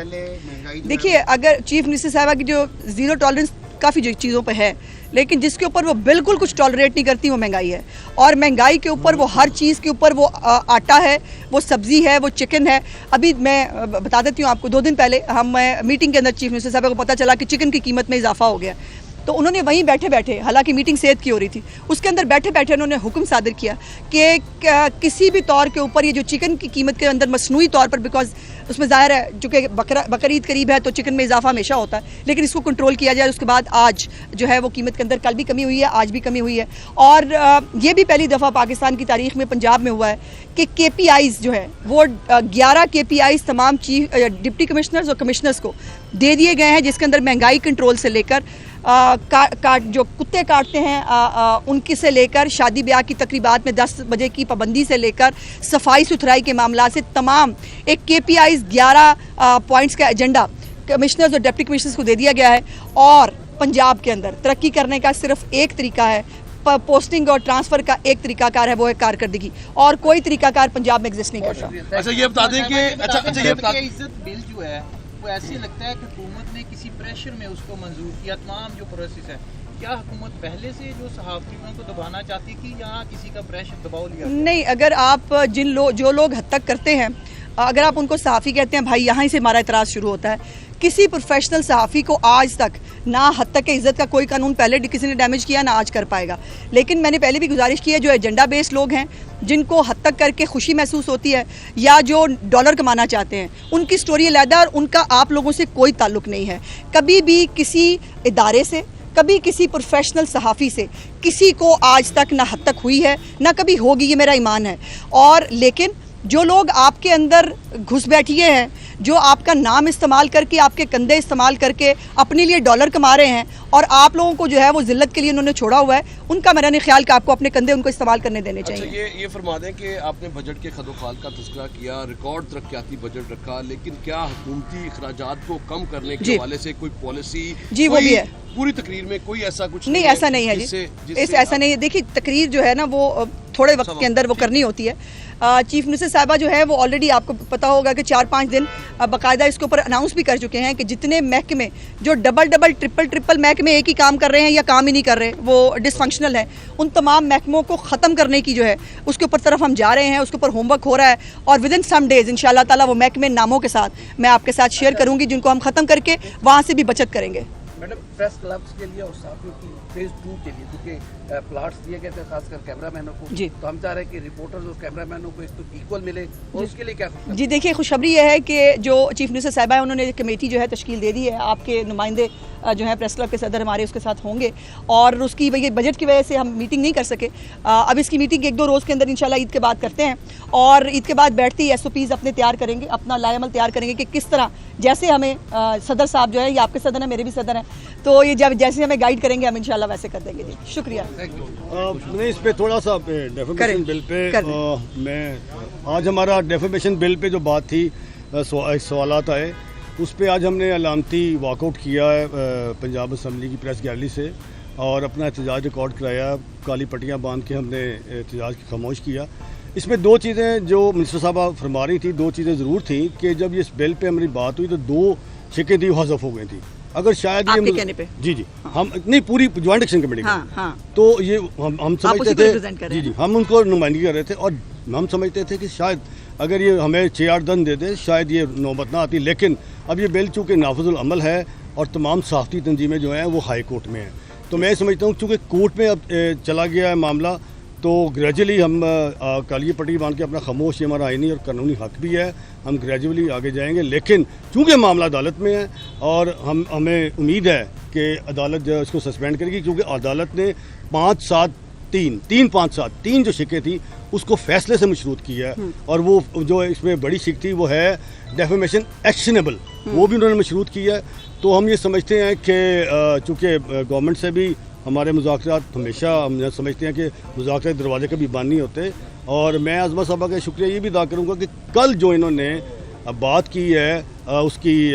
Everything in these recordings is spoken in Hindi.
देखिए, अगर चीफ मिनिस्टर साहबा की जो जीरो टॉलरेंस काफ़ी चीज़ों पे है, लेकिन जिसके ऊपर वो बिल्कुल कुछ टॉलरेट नहीं करती वो महंगाई है। और महंगाई के ऊपर वो हर चीज़ के ऊपर वो आटा है, वो सब्ज़ी है, वो चिकन है। अभी मैं बता देती हूँ आपको, 2 दिन पहले हम मीटिंग के अंदर चीफ मिनिस्टर साहब को पता चला कि चिकन की कीमत में इजाफा हो गया। तो उन्होंने वहीं बैठे बैठे, हालांकि मीटिंग सेहत की हो रही थी, उसके अंदर बैठे बैठे उन्होंने हुक्म सादर किया कि किसी भी तौर के ऊपर ये जो चिकन की कीमत के अंदर मसनूई तौर पर, बिकॉज उसमें ज़ाहिर है चूँकि बकरीद करीब है तो चिकन में इजाफा हमेशा होता है, लेकिन इसको कंट्रोल किया जाए। उसके बाद आज जो है वो कीमत के अंदर कल भी कमी हुई है, आज भी कमी हुई है। और ये भी पहली दफ़ा पाकिस्तान की तारीख में पंजाब में हुआ है कि KPIs जो है वो 11 KPIs तमाम चीफ डिप्टी कमिश्नर्स और कमिश्नर्स को दे दिए गए हैं, जिसके अंदर महंगाई कंट्रोल से लेकर जो कुत्ते काटते हैं उनकी से लेकर शादी ब्याह की तकरीबात में 10 बजे की पाबंदी से लेकर सफाई सुथराई के मामला से तमाम एक KPIs 11 पॉइंट्स का एजेंडा कमिश्नर्स और डिप्टी कमिश्नर्स को दे दिया गया है। और पंजाब के अंदर तरक्की करने का सिर्फ एक तरीका है, पोस्टिंग और ट्रांसफर का एक तरीकाकार है, वो है कारकर्दगी, और कोई तरीकाकार पंजाब में एग्जिस्ट नहीं करता। अच्छा ये बता दें कि इज्जत बिल जो है वो ऐसे लगता है कि हुकूमत ने किसी प्रेशर में उसको मंजूर किया, तमाम जो प्रोसेस है। क्या हुकूमत पहले से जो सहाफ़ियों को दबाना चाहती थी या किसी का प्रेशर दबाव लिया? नहीं, अगर आप जो लोग हद तक करते हैं, अगर आप उनको सहाफ़ी कहते हैं, भाई यहाँ से हमारा इतराज़ शुरू होता है। किसी प्रोफेशनल सहाफ़ी को आज तक ना हद तक के इज़्ज़त का कोई कानून पहले किसी ने डैमेज किया, ना आज कर पाएगा। लेकिन मैंने पहले भी गुजारिश की है, जो एजेंडा बेस्ड लोग हैं, जिनको हद तक करके खुशी महसूस होती है या जो डॉलर कमाना चाहते हैं, उनकी स्टोरी अलग है और उनका आप लोगों से कोई ताल्लुक नहीं है। कभी भी किसी इदारे से, कभी किसी प्रोफेशनल सहाफ़ी से किसी को आज तक ना हद तक हुई है, ना कभी होगी, ये मेरा ईमान है। और लेकिन जो लोग आपके अंदर घुस बैठिए हैं, जो आपका नाम इस्तेमाल करके, आपके कंधे इस्तेमाल करके अपने लिए डॉलर कमा रहे हैं और आप लोगों को जो है वो जिल्लत के लिए उन्होंने छोड़ा हुआ है, उनका मेरा नहीं ख्याल कि आपको अपने कंधे उनको इस्तेमाल करने देने चाहिए। अच्छा ये फरमा दें कि आपने बजट के खदोखाल का तज़किरा किया, रिकॉर्ड तरक्याती बजट रखा, लेकिन क्या हुकूमती अखराजात को कम करने के हवाले से कोई पॉलिसी? जी वो भी है पूरी तकरीर में, कोई ऐसा कुछ नहीं, ऐसा नहीं है जी, ऐसा नहीं है। देखिए, तकरीर जो है ना वो थोड़े वक्त के अंदर वो करनी होती है। चीफ मिनिस्टर साहिबा जो है वो ऑलरेडी आपको पता होगा कि 4-5 दिन बाकायदा इसके ऊपर अनाउंस भी कर चुके हैं कि जितने महकमे जो डबल ट्रिपल महकमे एक ही काम कर रहे हैं या काम ही नहीं कर रहे, वो डिसफंक्शनल है, उन तमाम महकमों को ख़त्म करने की जो है उसके ऊपर तरफ हम जा रहे हैं। उसके ऊपर होमवर्क हो रहा है और विद इन सम डेज इंशाल्लाह ताला वो महकमे नामों के साथ मैं आपके साथ शेयर करूँगी, जिनको हम ख़त्म करके वहाँ से भी बचत करेंगे। मैडम, प्रेस क्लब्स के लिए और साथियों की फेज 2 के लिए, क्योंकि प्लाट्स दिए गए थे खासकर कैमरामैनों को, तो हम चाह रहे हैं कि रिपोर्टर्स और कैमरामैनों को इक्वल मिले, और उसके लिए क्या जी देखिए, खुशखबरी यह है कि जो चीफ मिनिस्टर साहिबा है उन्होंने कमेटी जो है तश्कील दे दी है। आपके नुमाइंदे जो है प्रेस क्लब के सदर हमारे उसके साथ होंगे, और उसकी बजट की वजह से हम मीटिंग नहीं कर सके। अब इसकी मीटिंग 1-2 रोज़ के अंदर इंशाल्लाह ईद के बाद करते हैं, और ईद के बाद बैठते ही SOPs अपने तैयार करेंगे, अपना लाएमल तैयार करेंगे कि किस तरह, जैसे हमें सदर साहब जो है, ये आपके सदर हैं, मेरे भी सदर हैं, तो ये जब जैसे हमें गाइड करेंगे हम इंशाल्लाह वैसे कर देंगे। जी शुक्रिया। मैं इस पे थोड़ा सा डेफेमेशन बिल पे आज हमारा डेफेमेशन बिल पे जो बात थी, सवालात आए, उस पे आज हमने अलामती वॉकआउट किया है पंजाब असम्बली की प्रेस गैलरी से, और अपना एहतजाज रिकॉर्ड कराया, काली पट्टियाँ बांध के हमने एहतजाज खामोश किया। इसमें 2 चीज़ें जो मिनिस्टर साहबा फरमा रही थी, 2 चीज़ें ज़रूर थी कि जब ये इस बिल पे हमारी बात हुई तो 2 शिकें थी हज़फ हो गई थी। अगर शायद ये कहने पे जी हम नहीं, पूरी ज्वाइंट एक्शन कमेटी तो ये हम समझते थे जी हम उनको नुमाइंदगी कर रहे थे, और हम समझते थे कि शायद अगर ये हमें 6-8 दिन दे दे शायद ये नौबत ना आती। लेकिन अब ये बिल चूँकि नाफिजुल अमल है और तमाम सहाफ़ती तंजीमें जो हैं वो हाई कोर्ट में हैं, तो मैं समझता हूँ चूँकि कोर्ट में अब चला गया है मामला, तो ग्रेजुअली हम काली पट्टी बांध के अपना खामोश, ये हमारा आईनी और कानूनी हक भी है, हम ग्रेजुअली आगे जाएंगे। लेकिन चूँकि मामला अदालत में है और हमें उम्मीद है कि अदालत जो इसको सस्पेंड करेगी, क्योंकि अदालत ने 5-7-3 जो शिकें थी उसको फैसले से मशरूत किया है, और वो जो इसमें बड़ी शिक थी वो है डेफेमेशन एक्शनेबल, वो भी उन्होंने मशरूत किया है। तो हम ये समझते हैं कि चूँकि गवर्नमेंट से भी हमारे मुज़ाकरात हमेशा, हम समझते हैं कि मुज़ाकरात दरवाजे कभी बंद नहीं होते, और मैं आज़मा साहबा का शुक्रिया ये भी अदा करूँगा कि कल जो इन्होंने बात की है उसकी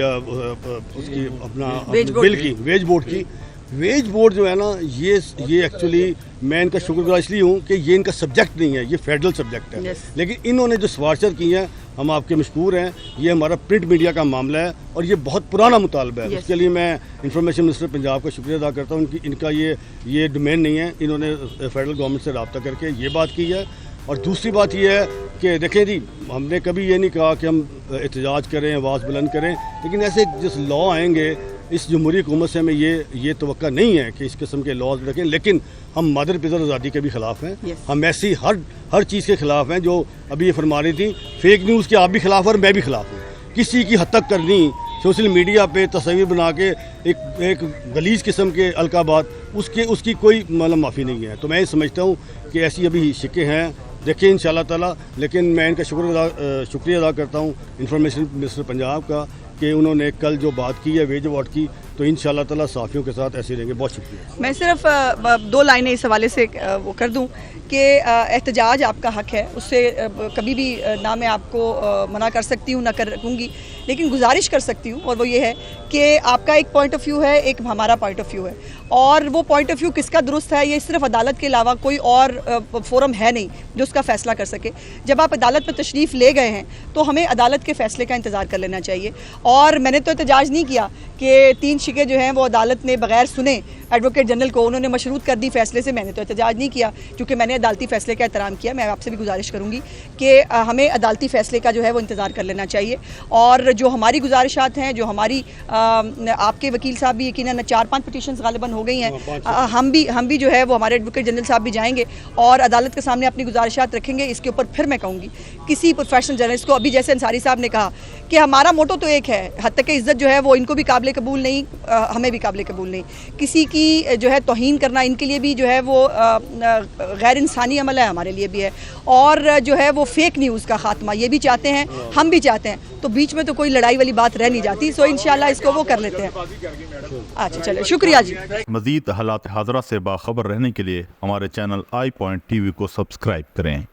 अपना बिल की, वेज बोर्ड की, वेज बोर्ड जो है ना, ये एक्चुअली मैं इनका शुक्रगुजार इसलिए हूँ कि ये इनका सब्जेक्ट नहीं है, ये फेडरल सब्जेक्ट है। Yes. लेकिन इन्होंने जो सिफारिशें की हैं हम आपके मशकूर हैं। ये हमारा प्रिंट मीडिया का मामला है और ये बहुत पुराना मुतालबा है। Yes. उसके लिए मैं इंफॉर्मेशन मिनिस्टर पंजाब का शुक्रिया अदा करता हूँ। इनका ये डोमेन नहीं है, इन्होंने फेडरल गवर्नमेंट से रब्ता करके ये बात की है। और दूसरी बात ये है कि देखें जी, हमने कभी ये नहीं कहा कि हम एहतजाज करें, आवाज़ बुलंद करें, लेकिन ऐसे जिस लॉ आएंगे इस जमहूरी हुकूमत से हमें ये तवक्का नहीं है कि इस किस्म के लॉज रखें। लेकिन हम मदर पितर आज़ादी के भी ख़िलाफ़ हैं। Yes. हम ऐसी हर चीज़ के ख़िलाफ़ हैं जो अभी ये फरमा रही थी। फेक न्यूज़ के आप भी ख़िलाफ़ और मैं भी ख़िलाफ़ हूँ। किसी की हद तक करनी, सोशल मीडिया पे तस्वीर बना के एक गलीज़ किस्म के अलकाबात, उसकी कोई मतलब माफ़ी नहीं है। तो मैं ये समझता हूँ कि ऐसी अभी शिक्के हैं, देखिए इंशाल्लाह ताला। लेकिन मैं इनका शुक्रिया अदा करता हूँ इंफॉर्मेशन मिनिस्टर पंजाब का कि उन्होंने कल जो बात की है वेज अवार्ड की, तो इंशाल्लाह ताला साफ़ियों के साथ ऐसे रहेंगे। बहुत शुक्रिया। मैं सिर्फ 2 लाइनें इस हवाले से वो कर दूं कि एहतजाज आपका हक है, उससे कभी भी ना मैं आपको मना कर सकती हूँ ना करूँगी, लेकिन गुजारिश कर सकती हूँ, और वो ये है कि आपका एक पॉइंट ऑफ व्यू है, एक हमारा पॉइंट ऑफ व्यू है, और वो पॉइंट ऑफ व्यू किसका दुरुस्त है ये सिर्फ अदालत के अलावा कोई और फोरम है नहीं जो उसका फ़ैसला कर सके। जब आप अदालत में तशरीफ़ ले गए हैं तो हमें अदालत के फ़ैसले का इंतज़ार कर लेना चाहिए। और मैंने तो एहतजाज नहीं किया कि 3 शिके जो हैं वो अदालत ने बगैर सुने एडवोकेट जनरल को उन्होंने मशरूत कर दी फ़ैसले से। मैंने तो एहतजाज नहीं किया क्योंकि मैंने अदालती फ़ैसले का एहतराम किया। मैं आपसे भी गुजारिश करूँगी कि हमें अदालती फ़ैसले का जो है वो इंतज़ार कर लेना चाहिए। और जो हमारी गुजारिशात हैं, जो हमारी आपके वकील साहब भी यकीनन 4-5 पिटीशंस गालिबन हो गई हैं, हम भी जो है वो हमारे एडवोकेट जनरल साहब भी जाएंगे और अदालत के सामने अपनी गुजारिशात रखेंगे। इसके ऊपर फिर मैं कहूँगी किसी प्रोफेशनल जर्नलिस्ट को, अभी जैसे अंसारी साहब ने कहा कि हमारा मोटो तो एक है, हद तक इज़्ज़त जो है वो इनको भी काबिल कबूल नहीं, हमें भी काबिल कबूल नहीं। किसी की जो है तौहीन करना इनके लिए भी जो है वो गैर इंसानी अमल है, हमारे लिए भी है। और जो है वो फेक न्यूज़ का खात्मा ये भी चाहते हैं, हम भी चाहते हैं, तो बीच में तो कोई लड़ाई वाली बात रह नहीं जाती। सो इंशाल्लाह इसको वो कर लेते हैं। अच्छा चले, शुक्रिया जी। मज़ीद हालात हाज़रा से बाखबर रहने के लिए हमारे चैनल iPoint TV को सब्सक्राइब करें।